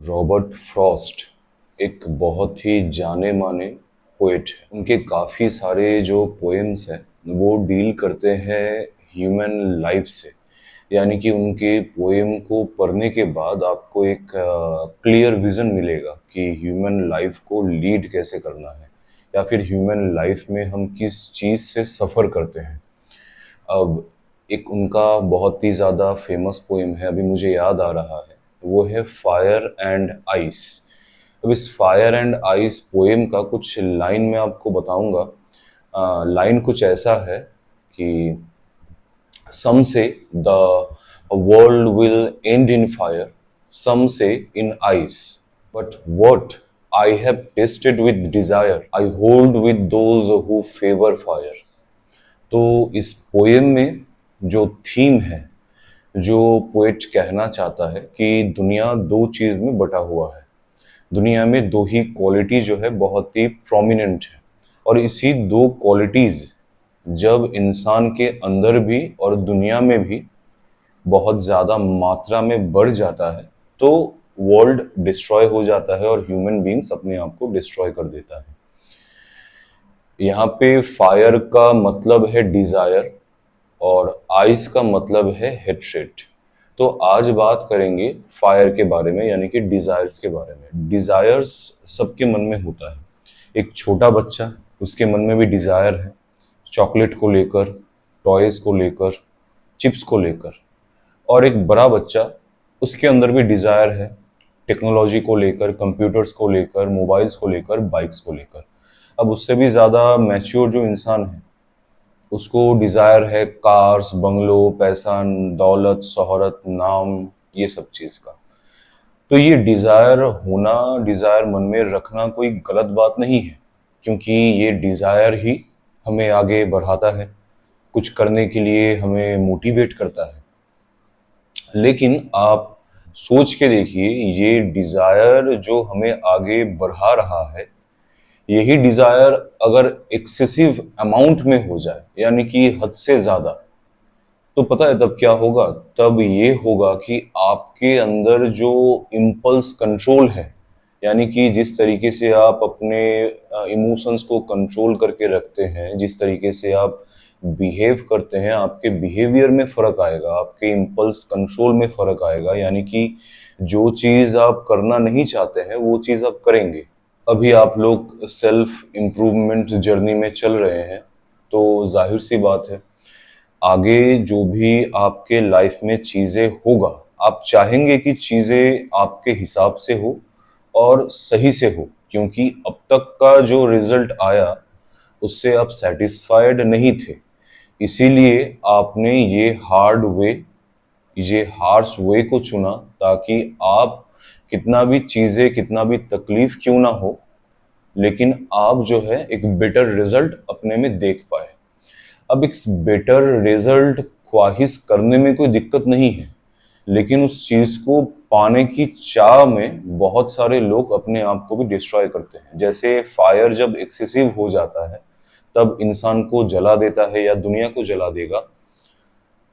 Robert Frost एक बहुत ही जाने माने पोएट है। उनके काफ़ी सारे जो पोएम्स हैं वो डील करते हैं ह्यूमन लाइफ से। यानी कि उनके पोएम को पढ़ने के बाद आपको एक क्लियर विजन मिलेगा कि ह्यूमन लाइफ को लीड कैसे करना है या फिर ह्यूमन लाइफ में हम किस चीज़ से सफ़र करते हैं। अब एक उनका बहुत ही ज़्यादा फेमस पोएम है, अभी मुझे याद आ रहा है, वो है फायर एंड आइस। अब इस फायर एंड आइस पोएम का कुछ लाइन मैं आपको बताऊंगा। लाइन कुछ ऐसा है कि some say the world will end in fire, some say in ice. But what I have tasted with desire, I hold with those who favor fire. तो इस पोएम में जो थीम है, जो पोएट कहना चाहता है कि दुनिया दो चीज़ में बटा हुआ है। दुनिया में दो ही क्वालिटी जो है बहुत ही प्रोमिनेंट है, और इसी दो क्वालिटीज़ जब इंसान के अंदर भी और दुनिया में भी बहुत ज़्यादा मात्रा में बढ़ जाता है तो वर्ल्ड डिस्ट्रॉय हो जाता है और ह्यूमन बीइंग्स अपने आप को डिस्ट्रॉय कर देता है। यहाँ पे फायर का मतलब है डिज़ायर और आइस का मतलब है हेट्रेड। तो आज बात करेंगे फायर के बारे में, यानी कि डिज़ायर्स के बारे में। डिज़ायर्स सबके मन में होता है। एक छोटा बच्चा, उसके मन में भी डिज़ायर है, चॉकलेट को लेकर, टॉयज़ को लेकर, चिप्स को लेकर। और एक बड़ा बच्चा, उसके अंदर भी डिज़ायर है, टेक्नोलॉजी को लेकर, कंप्यूटर्स को लेकर, मोबाइल्स को लेकर, बाइक्स को लेकर। अब उससे भी ज़्यादा मैच्योर जो इंसान है, उसको डिज़ायर है कार्स, बंगलो, पैसा, दौलत, शोहरत, नाम, ये सब चीज़ का। तो ये डिज़ायर होना, डिज़ायर मन में रखना कोई गलत बात नहीं है, क्योंकि ये डिज़ायर ही हमें आगे बढ़ाता है, कुछ करने के लिए हमें मोटिवेट करता है। लेकिन आप सोच के देखिए, ये डिज़ायर जो हमें आगे बढ़ा रहा है, यही डिज़ायर अगर एक्सेसिव अमाउंट में हो जाए, यानी कि हद से ज़्यादा, तो पता है तब क्या होगा? तब ये होगा कि आपके अंदर जो इम्पल्स कंट्रोल है, यानी कि जिस तरीके से आप अपने इमोशंस को कंट्रोल करके रखते हैं, जिस तरीके से आप बिहेव करते हैं, आपके बिहेवियर में फ़र्क आएगा, आपके इम्पल्स कंट्रोल में फ़र्क आएगा। यानी कि जो चीज़ आप करना नहीं चाहते हैं वो चीज़ आप करेंगे। अभी आप लोग सेल्फ इम्प्रूवमेंट जर्नी में चल रहे हैं, तो जाहिर सी बात है आगे जो भी आपके लाइफ में चीज़ें होगा, आप चाहेंगे कि चीज़ें आपके हिसाब से हो और सही से हो, क्योंकि अब तक का जो रिजल्ट आया उससे आप सेटिस्फाइड नहीं थे। इसीलिए आपने ये हार्श वे को चुना, ताकि आप कितना भी चीज़ें, कितना भी तकलीफ क्यों ना हो, लेकिन आप जो है एक बेटर रिजल्ट अपने में देख पाए। अब एक बेटर रिजल्ट ख्वाहिश करने में कोई दिक्कत नहीं है, लेकिन उस चीज़ को पाने की चाह में बहुत सारे लोग अपने आप को भी डिस्ट्रॉय करते हैं। जैसे फायर जब एक्सेसिव हो जाता है तब इंसान को जला देता है या दुनिया को जला देगा,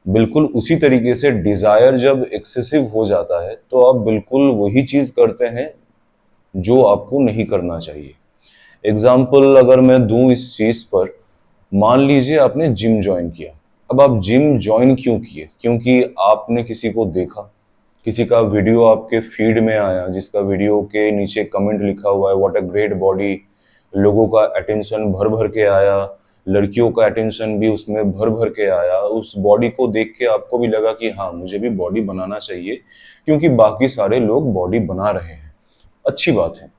बिल्कुल उसी तरीके से डिज़ायर जब एक्सेसिव हो जाता है तो आप बिल्कुल वही चीज़ करते हैं जो आपको नहीं करना चाहिए। एग्जाम्पल अगर मैं दूं इस चीज़ पर, मान लीजिए आपने जिम ज्वाइन किया। अब आप जिम ज्वाइन क्यों किए? क्योंकि आपने किसी को देखा, किसी का वीडियो आपके फीड में आया, जिसका वीडियो के नीचे कमेंट लिखा हुआ है व्हाट अ ग्रेट बॉडी। लोगों का अटेंशन भर भर के आया, लड़कियों का अटेंशन भी उसमें भर भर के आया। उस बॉडी को देख के आपको भी लगा कि हाँ, मुझे भी बॉडी बनाना चाहिए, क्योंकि बाकी सारे लोग बॉडी बना रहे हैं। अच्छी बात है।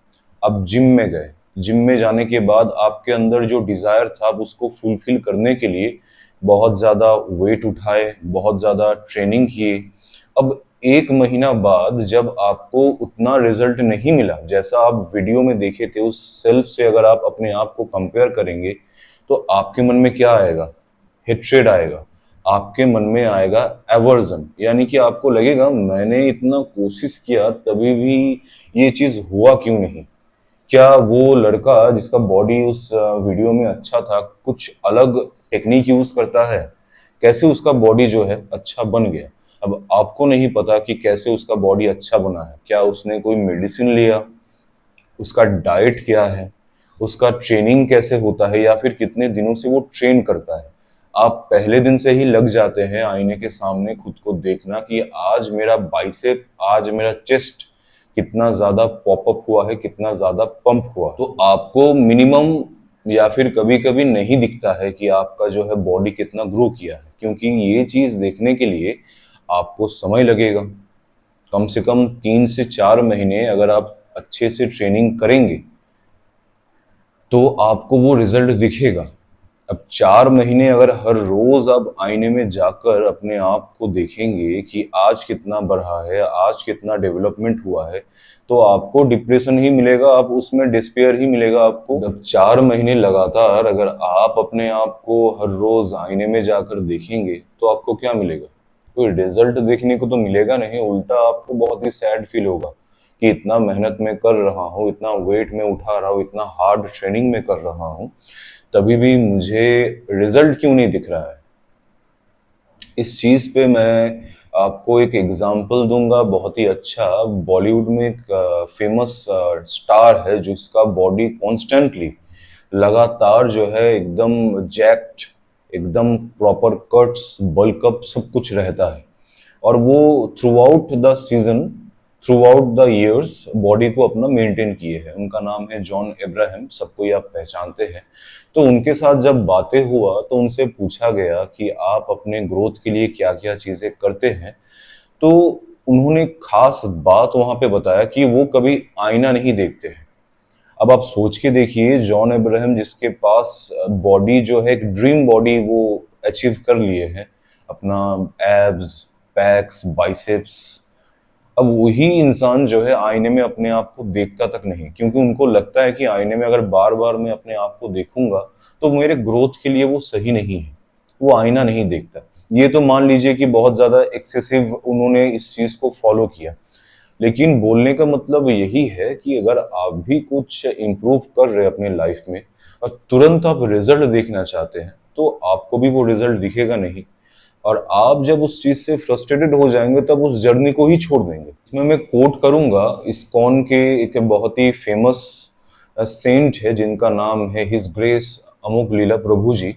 अब जिम में गए, जिम में जाने के बाद आपके अंदर जो डिज़ायर था, आप उसको फुलफिल करने के लिए बहुत ज़्यादा वेट उठाए, बहुत ज़्यादा ट्रेनिंग किए। अब 1 महीना बाद जब आपको उतना रिजल्ट नहीं मिला जैसा आप वीडियो में देखे थे, उस सेल्फ से अगर आप अपने आप को कंपेयर करेंगे तो आपके मन में क्या आएगा? हेट्रेड आएगा। आपके मन में आएगा एवर्जन, यानी कि आपको लगेगा मैंने इतना कोशिश किया तभी भी ये चीज़ हुआ क्यों नहीं? क्या वो लड़का जिसका बॉडी उस वीडियो में अच्छा था, कुछ अलग टेक्निक यूज़ करता है? कैसे उसका बॉडी जो है अच्छा बन गया? अब आपको नहीं पता कि कैसे उसका बॉडी अच्छा बना है, क्या उसने कोई मेडिसिन लिया, उसका डाइट क्या है, उसका ट्रेनिंग कैसे होता है, या फिर कितने दिनों से वो ट्रेन करता है। आप पहले दिन से ही लग जाते हैं आईने के सामने खुद को देखना कि आज मेरा बाइसेप, आज मेरा चेस्ट कितना ज्यादा पॉपअप हुआ है, कितना ज्यादा पंप हुआ। तो आपको मिनिमम या फिर कभी कभी नहीं दिखता है कि आपका जो है बॉडी कितना ग्रो किया है, क्योंकि ये चीज देखने के लिए आपको समय लगेगा। कम से कम 3 से 4 महीने अगर आप अच्छे से ट्रेनिंग करेंगे तो आपको वो रिजल्ट दिखेगा। अब 4 महीने अगर हर रोज आप आईने में जाकर अपने आप को देखेंगे कि आज कितना बढ़ा है, आज कितना डेवलपमेंट हुआ है, तो आपको डिप्रेशन ही मिलेगा, आप उसमें डिस्पेयर ही मिलेगा आपको। अब 4 महीने लगातार अगर आप अपने आप को हर रोज आईने में जाकर देखेंगे तो आपको क्या मिलेगा? कोई रिजल्ट देखने को तो मिलेगा नहीं, उल्टा आपको बहुत ही सैड फील होगा कि इतना मेहनत में कर रहा हूँ, इतना वेट में उठा रहा हूँ, इतना हार्ड ट्रेनिंग में कर रहा हूँ, तभी भी मुझे रिजल्ट क्यों नहीं दिख रहा है। इस चीज पे मैं आपको एक एग्जांपल दूंगा बहुत ही अच्छा। बॉलीवुड में एक फेमस स्टार है जिसका बॉडी कॉन्स्टेंटली लगातार जो है एकदम जैक्ट, एकदम प्रॉपर कट्स, बल्क अप सब कुछ रहता है, और वो through out the season, through out the years body को अपना मेंटेन किए हैं। उनका नाम है जॉन अब्राहम, सबको ये आप पहचानते हैं। तो उनके साथ जब बातें हुआ तो उनसे पूछा गया कि आप अपने ग्रोथ के लिए क्या क्या चीजें करते हैं। तो उन्होंने खास बात वहां पे बताया कि वो कभी आईना नहीं देखते हैं। अब आप सोच के देखिए, जॉन अब्राहम जिसके पास बॉडी जो है एक ड्रीम बॉडी वो अचीव कर लिए हैं, अपना एब्स, पैक्स, बाइसेप्स, अब वही इंसान जो है आईने में अपने आप को देखता तक नहीं, क्योंकि उनको लगता है कि आईने में अगर बार बार मैं अपने आप को देखूंगा तो मेरे ग्रोथ के लिए वो सही नहीं है, वो आईना नहीं देखता। ये तो मान लीजिए कि बहुत ज्यादा एक्सेसिव उन्होंने इस चीज को फॉलो किया, लेकिन बोलने का मतलब यही है कि अगर आप भी कुछ इम्प्रूव कर रहे हैं अपने लाइफ में और तुरंत आप रिजल्ट देखना चाहते हैं तो आपको भी वो रिजल्ट दिखेगा नहीं, और आप जब उस चीज से फ्रस्ट्रेटेड हो जाएंगे तब उस जर्नी को ही छोड़ देंगे। इसमें मैं कोट करूंगा इस्कॉन के एक बहुत ही फेमस सेंट है जिनका नाम है हिज ग्रेस अमोघ लीला प्रभु जी।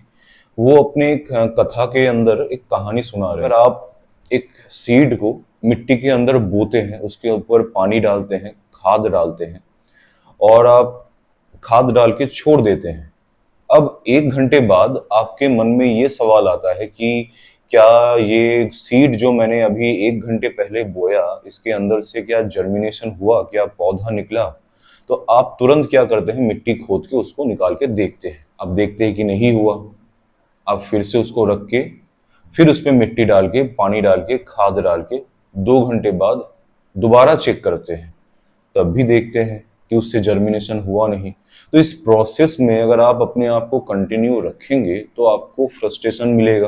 वो अपने एक कथा के अंदर एक कहानी सुना रहे हैं। अगर आप एक सीड को मिट्टी के अंदर बोते हैं, उसके ऊपर पानी डालते हैं, खाद डालते हैं, और आप खाद डाल के छोड़ देते हैं, अब 1 घंटे बाद आपके मन में ये सवाल आता है कि क्या ये सीड जो मैंने अभी 1 घंटे पहले बोया, इसके अंदर से क्या जर्मिनेशन हुआ, क्या पौधा निकला? तो आप तुरंत क्या करते हैं, मिट्टी खोद के उसको निकाल के देखते हैं। अब देखते हैं कि नहीं हुआ, आप फिर से उसको रख के फिर उस पर मिट्टी डाल के, पानी डाल के, खाद डाल के 2 घंटे बाद दोबारा चेक करते हैं, तब भी देखते हैं कि उससे जर्मिनेशन हुआ नहीं। तो इस प्रोसेस में अगर आप अपने आप को कंटिन्यू रखेंगे तो आपको फ्रस्ट्रेशन मिलेगा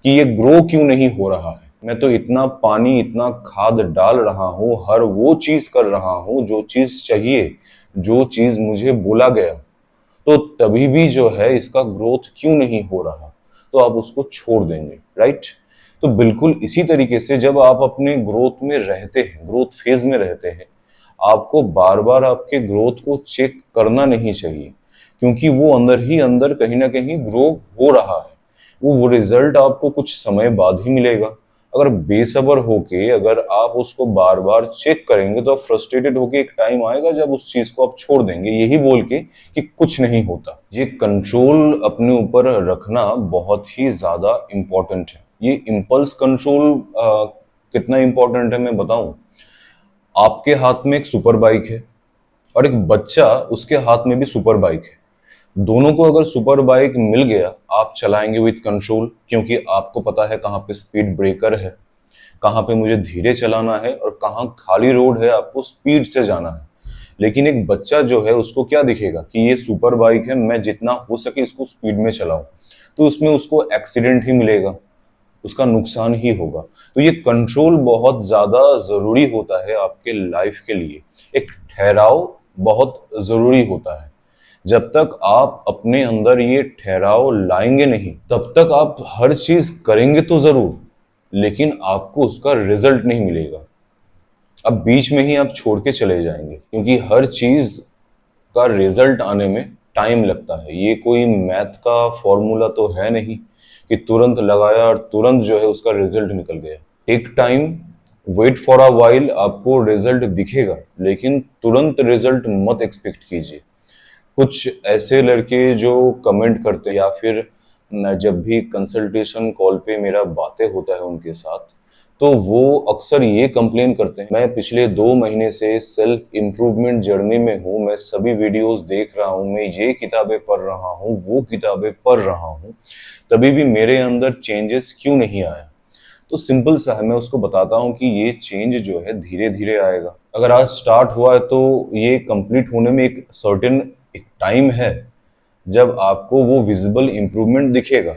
कि ये ग्रो क्यों नहीं हो रहा है। मैं तो इतना पानी, इतना खाद डाल रहा हूँ, हर वो चीज कर रहा हूँ जो चीज चाहिए, जो चीज मुझे बोला गया, तो तभी भी जो है इसका ग्रोथ क्यों नहीं हो रहा, तो आप उसको छोड़ देंगे, राइट। तो बिल्कुल इसी तरीके से जब आप अपने ग्रोथ में रहते हैं, ग्रोथ फेज में रहते हैं, आपको बार बार आपके ग्रोथ को चेक करना नहीं चाहिए, क्योंकि वो अंदर ही अंदर कहीं ना कहीं ग्रो हो रहा है। वो रिजल्ट आपको कुछ समय बाद ही मिलेगा। अगर बेसब्र होके अगर आप उसको बार बार चेक करेंगे तो आप फ्रस्ट्रेटेड होके एक टाइम आएगा जब उस चीज को आप छोड़ देंगे, यही बोल के कि कुछ नहीं होता। ये कंट्रोल अपने ऊपर रखना बहुत ही ज्यादा इंपॉर्टेंट है। ये इम्पल्स कंट्रोल कितना इंपॉर्टेंट है मैं बताऊं। आपके हाथ में एक सुपर बाइक है और एक बच्चा उसके हाथ में भी सुपर बाइक है। दोनों को अगर सुपर बाइक मिल गया, आप चलाएंगे विद कंट्रोल, क्योंकि आपको पता है कहाँ पे स्पीड ब्रेकर है, कहाँ पे मुझे धीरे चलाना है, और कहाँ खाली रोड है आपको स्पीड से जाना है। लेकिन एक बच्चा जो है उसको क्या दिखेगा कि ये सुपर बाइक है, मैं जितना हो सके इसको स्पीड में चलाऊं, तो उसमें उसको एक्सीडेंट ही मिलेगा, उसका नुकसान ही होगा। तो ये कंट्रोल बहुत ज्यादा जरूरी होता है आपके लाइफ के लिए। एक ठहराव बहुत जरूरी होता है। जब तक आप अपने अंदर ये ठहराव लाएंगे नहीं, तब तक आप हर चीज करेंगे तो जरूर, लेकिन आपको उसका रिजल्ट नहीं मिलेगा। अब बीच में ही आप छोड़ के चले जाएंगे, क्योंकि हर चीज का रिजल्ट आने में टाइम लगता है। ये कोई मैथ का फॉर्मूला तो है नहीं कि तुरंत लगाया और तुरंत जो है उसका रिजल्ट निकल गया। Take time, wait for a while, आपको रिजल्ट दिखेगा, लेकिन तुरंत रिजल्ट मत एक्सपेक्ट कीजिए। कुछ ऐसे लड़के जो कमेंट करते हैं या फिर जब भी कंसल्टेशन कॉल पे मेरा बातें होता है उनके साथ, तो वो अक्सर ये कंप्लेन करते हैं, मैं पिछले 2 महीने से सेल्फ इम्प्रूवमेंट जर्नी में हूँ, मैं सभी वीडियोस देख रहा हूँ, मैं ये किताबें पढ़ रहा हूँ, वो किताबें पढ़ रहा हूँ, तभी भी मेरे अंदर चेंजेस क्यों नहीं आया। तो सिंपल सा है, मैं उसको बताता हूँ कि ये चेंज जो है धीरे धीरे आएगा। अगर आज स्टार्ट हुआ है तो ये कंप्लीट होने में एक सर्टेन एक टाइम है जब आपको वो विजिबल इम्प्रूवमेंट दिखेगा।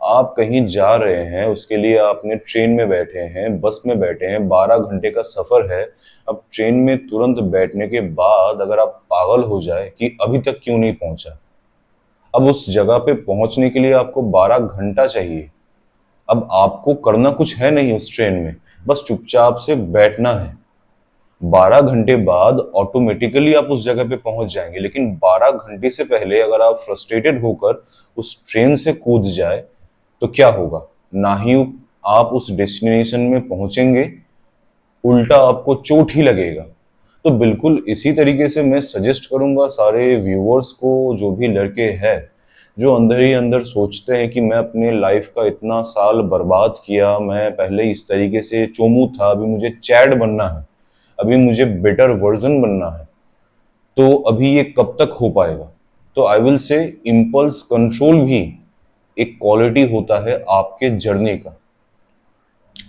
आप कहीं जा रहे हैं, उसके लिए आपने ट्रेन में बैठे हैं, बस में बैठे हैं, 12 घंटे का सफर है। अब ट्रेन में तुरंत बैठने के बाद अगर आप पागल हो जाए कि अभी तक क्यों नहीं पहुंचा, अब उस जगह पे पहुंचने के लिए आपको 12 घंटा चाहिए। अब आपको करना कुछ है नहीं उस ट्रेन में, बस चुपचाप से बैठना है। 12 घंटे बाद ऑटोमेटिकली आप उस जगह पे पहुंच जाएंगे, लेकिन 12 घंटे से पहले अगर आप फ्रस्ट्रेटेड होकर उस ट्रेन से कूद जाए तो क्या होगा? ना ही आप उस डेस्टिनेशन में पहुंचेंगे, उल्टा आपको चोट ही लगेगा। तो बिल्कुल इसी तरीके से मैं सजेस्ट करूंगा सारे व्यूअर्स को, जो भी लड़के हैं जो अंदर ही अंदर सोचते हैं कि मैं अपने लाइफ का इतना साल बर्बाद किया, मैं पहले इस तरीके से चोमू था, अभी मुझे चैड बनना है, अभी मुझे बेटर वर्जन बनना है, तो अभी ये कब तक हो पाएगा? तो I will say impulse control भी एक क्वालिटी होता है आपके जर्नी का।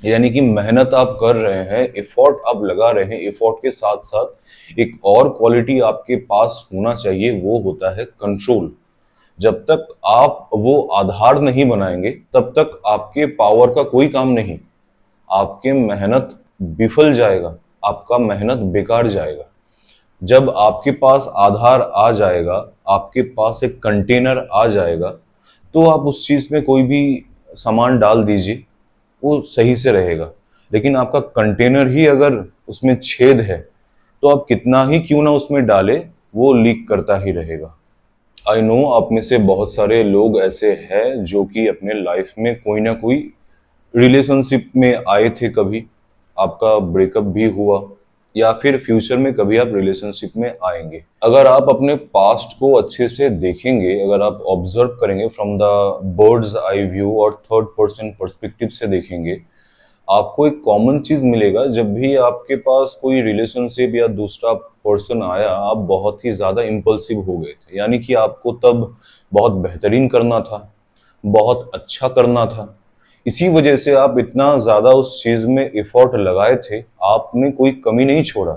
यानी कि मेहनत आप कर रहे हैं, एफर्ट आप लगा रहे हैं, एफर्ट के साथ साथ एक और क्वालिटी आपके पास होना चाहिए, वो होता है कंट्रोल। जब तक आप वो आधार नहीं बनाएंगे तब तक आपके पावर का कोई काम नहीं। आपके मेहनत विफल जाएगा, आपका मेहनत बेकार जाएगा। जब आपके पास आधार आ जाएगा, आपके पास एक कंटेनर आ जाएगा, तो आप उस चीज में कोई भी सामान डाल दीजिए, वो सही से रहेगा। लेकिन आपका कंटेनर ही अगर उसमें छेद है, तो आप कितना ही क्यों ना उसमें डाले, वो लीक करता ही रहेगा। आई नो आप में से बहुत सारे लोग ऐसे हैं जो कि अपने लाइफ में कोई ना कोई रिलेशनशिप में आए थे, कभी आपका ब्रेकअप भी हुआ, या फिर फ्यूचर में कभी आप रिलेशनशिप में आएंगे। अगर आप अपने पास्ट को अच्छे से देखेंगे, अगर आप ऑब्जर्व करेंगे from the birds eye view और थर्ड पर्सन पर्सपेक्टिव से देखेंगे, आपको एक कॉमन चीज मिलेगा। जब भी आपके पास कोई रिलेशनशिप या दूसरा पर्सन आया, आप बहुत ही ज्यादा इम्पल्सिव हो गए थे। यानी कि आपको तब बहुत बेहतरीन करना था, बहुत अच्छा करना था, इसी वजह से आप इतना ज्यादा उस चीज में एफर्ट लगाए थे, आपने कोई कमी नहीं छोड़ा।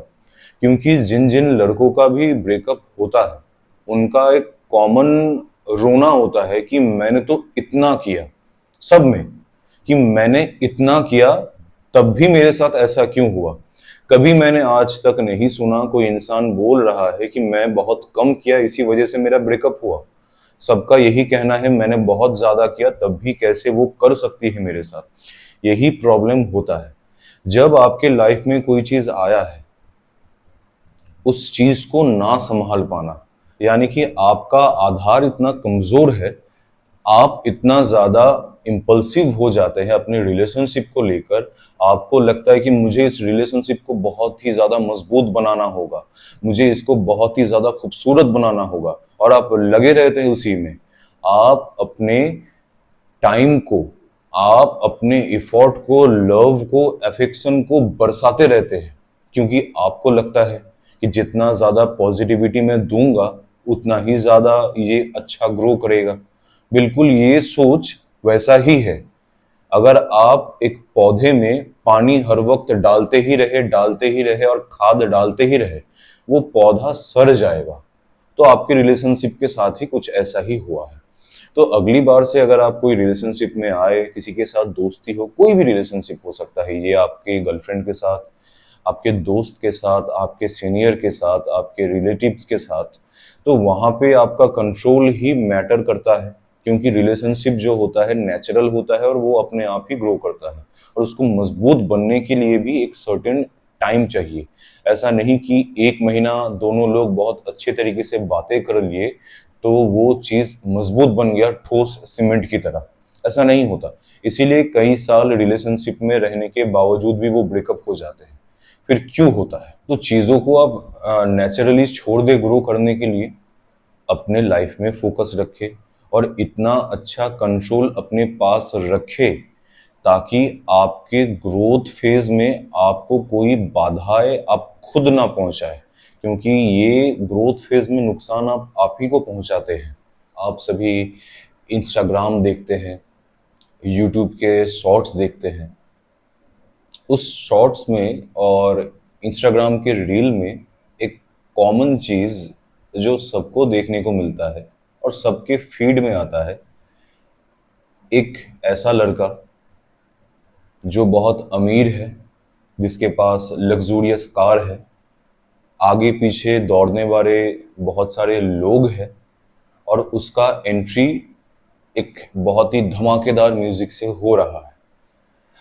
क्योंकि जिन जिन लड़कों का भी ब्रेकअप होता है, उनका एक कॉमन रोना होता है कि मैंने तो इतना किया, सब में, कि मैंने इतना किया, तब भी मेरे साथ ऐसा क्यों हुआ। कभी मैंने आज तक नहीं सुना कोई इंसान बोल रहा है कि मैं बहुत कम किया, इसी वजह से मेरा ब्रेकअप हुआ। सबका यही कहना है मैंने बहुत ज्यादा किया, तब भी कैसे वो कर सकती है मेरे साथ। यही प्रॉब्लम होता है। जब आपके लाइफ में कोई चीज आया है, उस चीज को ना संभाल पाना, यानी कि आपका आधार इतना कमजोर है, आप इतना ज्यादा इम्पल्सिव हो जाते हैं अपने रिलेशनशिप को लेकर। आपको लगता है कि मुझे इस रिलेशनशिप को बहुत ही ज्यादा मजबूत बनाना होगा, मुझे इसको बहुत ही ज्यादा खूबसूरत बनाना होगा, और आप लगे रहते हैं उसी में। आप अपने टाइम को, आप अपने इफोर्ट को, लव को, अफेक्शन को बरसाते रहते हैं, क्योंकि आपको लगता है कि जितना ज्यादा पॉजिटिविटी मैं दूंगा, उतना ही ज्यादा ये अच्छा ग्रो करेगा। बिल्कुल ये सोच वैसा ही है। अगर आप एक पौधे में पानी हर वक्त डालते ही रहे और खाद डालते ही रहे, वो पौधा सड़ जाएगा। तो आपके रिलेशनशिप के साथ ही कुछ ऐसा ही हुआ है। तो अगली बार से अगर आप कोई रिलेशनशिप में आए, किसी के साथ दोस्ती हो, कोई भी रिलेशनशिप हो सकता है, ये आपके गर्लफ्रेंड के साथ, आपके दोस्त के साथ, आपके सीनियर के साथ, आपके रिलेटिव्स के साथ, तो वहां पे आपका कंट्रोल ही मैटर करता है। क्योंकि रिलेशनशिप जो होता है नेचुरल होता है और वो अपने आप ही ग्रो करता है, और उसको मजबूत बनने के लिए भी एक सर्टेन टाइम चाहिए। ऐसा नहीं कि एक महीना दोनों लोग बहुत अच्छे तरीके से बातें कर लिए तो वो चीज मजबूत बन गया ठोस सीमेंट की तरह, ऐसा नहीं होता। इसीलिए कई साल रिलेशनशिप में रहने के बावजूद भी वो ब्रेकअप हो जाते हैं। फिर क्यों होता है? तो चीजों को आप नेचुरली छोड़ दे ग्रो करने के लिए, अपने लाइफ में फोकस रखे और इतना अच्छा कंट्रोल अपने पास रखे ताकि आपके ग्रोथ फेज में आपको कोई बाधाएं आप खुद ना पहुंचाए, क्योंकि ये ग्रोथ फेज में नुकसान आप ही को पहुंचाते हैं। आप सभी इंस्टाग्राम देखते हैं, यूट्यूब के शॉर्ट्स देखते हैं। उस शॉर्ट्स में और इंस्टाग्राम के रील में एक कॉमन चीज जो सबको देखने को मिलता है और सबके फीड में आता है, एक ऐसा लड़का जो बहुत अमीर है, जिसके पास लग्जूरियस कार है, आगे पीछे दौड़ने वाले बहुत सारे लोग हैं, और उसका एंट्री एक बहुत ही धमाकेदार म्यूजिक से हो रहा है।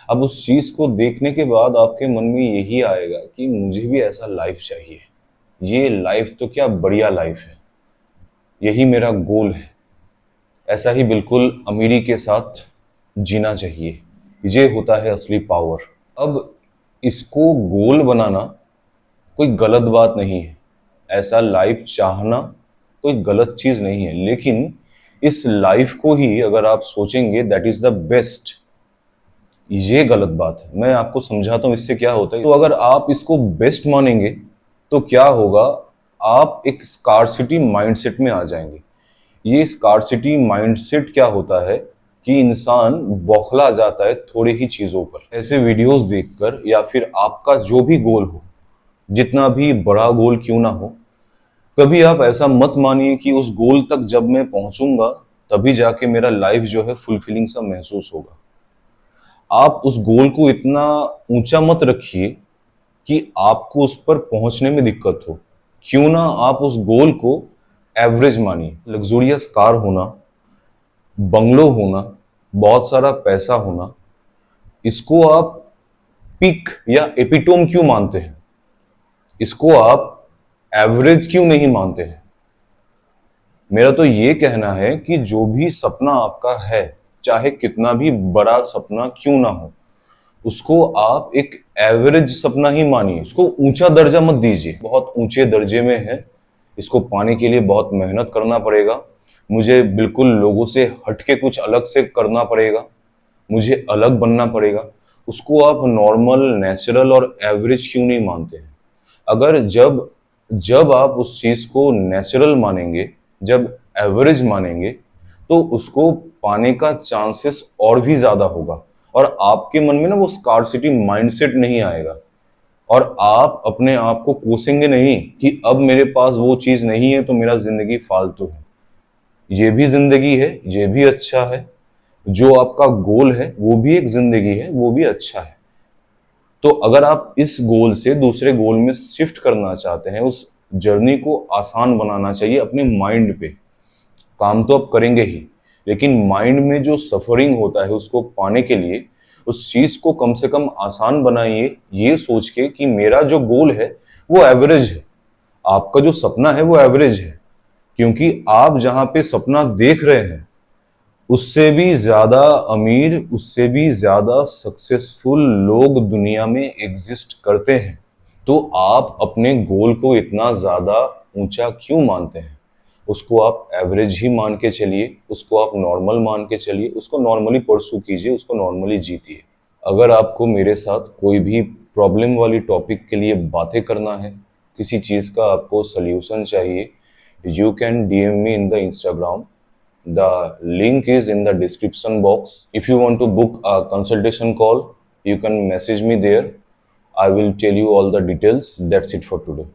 अब उस चीज को देखने के बाद आपके मन में यही आएगा कि मुझे भी ऐसा लाइफ चाहिए, ये लाइफ तो क्या बढ़िया लाइफ है, यही मेरा गोल है, ऐसा ही बिल्कुल अमीरी के साथ जीना चाहिए। ये होता है असली पावर। अब इसको गोल बनाना कोई गलत बात नहीं है, ऐसा लाइफ चाहना कोई गलत चीज नहीं है, लेकिन इस लाइफ को ही अगर आप सोचेंगे दैट इज द बेस्ट, ये गलत बात है। मैं आपको समझाता हूँ इससे क्या होता है। तो अगर आप इसको बेस्ट मानेंगे तो क्या होगा, आप एक स्कार्सिटी माइंडसेट में आ जाएंगे। ये स्कार्सिटी माइंडसेट क्या होता है कि इंसान बौखला जाता है थोड़े ही चीजों पर। ऐसे वीडियोस देखकर या फिर आपका जो भी गोल हो, जितना भी बड़ा गोल क्यों ना हो, कभी आप ऐसा मत मानिए कि उस गोल तक जब मैं पहुंचूंगा तभी जाके मेरा लाइफ जो है फुलफिलिंग सा महसूस होगा। आप उस गोल को इतना ऊंचा मत रखिए कि आपको उस पर पहुंचने में दिक्कत हो। क्यों ना आप उस गोल को एवरेज मानिए। लग्जूरियस कार होना, बंगलो होना, बहुत सारा पैसा होना, इसको आप पीक या एपिटोम क्यों मानते हैं? इसको आप एवरेज क्यों नहीं मानते हैं? मेरा तो ये कहना है कि जो भी सपना आपका है, चाहे कितना भी बड़ा सपना क्यों ना हो, उसको आप एक एवरेज सपना ही मानिए। उसको ऊंचा दर्जा मत दीजिए। बहुत ऊंचे दर्जे में है, इसको पाने के लिए बहुत मेहनत करना पड़ेगा, मुझे बिल्कुल लोगों से हटके कुछ अलग से करना पड़ेगा, मुझे अलग बनना पड़ेगा। उसको आप नॉर्मल, नेचुरल और एवरेज क्यों नहीं मानते हैं? अगर जब जब आप उस चीज को नेचुरल मानेंगे, जब एवरेज मानेंगे, तो उसको पाने का चांसेस और भी ज्यादा होगा, और आपके मन में ना वो स्कार्सिटी माइंडसेट नहीं आएगा, और आप अपने आप को कोसेंगे नहीं कि अब मेरे पास वो चीज नहीं है तो मेरा जिंदगी फालतू है। ये भी जिंदगी है, ये भी अच्छा है। जो आपका गोल है वो भी एक जिंदगी है, वो भी अच्छा है। तो अगर आप इस गोल से दूसरे गोल में शिफ्ट करना चाहते हैं, उस जर्नी को आसान बनाना चाहिए अपने माइंड पे। काम तो आप करेंगे ही, लेकिन माइंड में जो सफरिंग होता है उसको पाने के लिए उस चीज को कम से कम आसान बनाइए, ये सोच के कि मेरा जो गोल है वो एवरेज है, आपका जो सपना है वो एवरेज है। क्योंकि आप जहां पे सपना देख रहे हैं उससे भी ज्यादा अमीर, उससे भी ज्यादा सक्सेसफुल लोग दुनिया में एग्जिस्ट करते हैं। तो आप अपने गोल को इतना ज्यादा ऊंचा क्यों मानते हैं? उसको आप एवरेज ही मान के चलिए, उसको आप नॉर्मल मान के चलिए, उसको नॉर्मली परसू कीजिए, उसको नॉर्मली जीतिए। अगर आपको मेरे साथ कोई भी प्रॉब्लम वाली टॉपिक के लिए बातें करना है, किसी चीज़ का आपको सल्यूशन चाहिए, you can DM me in the Instagram. The link is in the description box. If you want to book a consultation call, you can message me there. I will tell you all the details. That's it for today.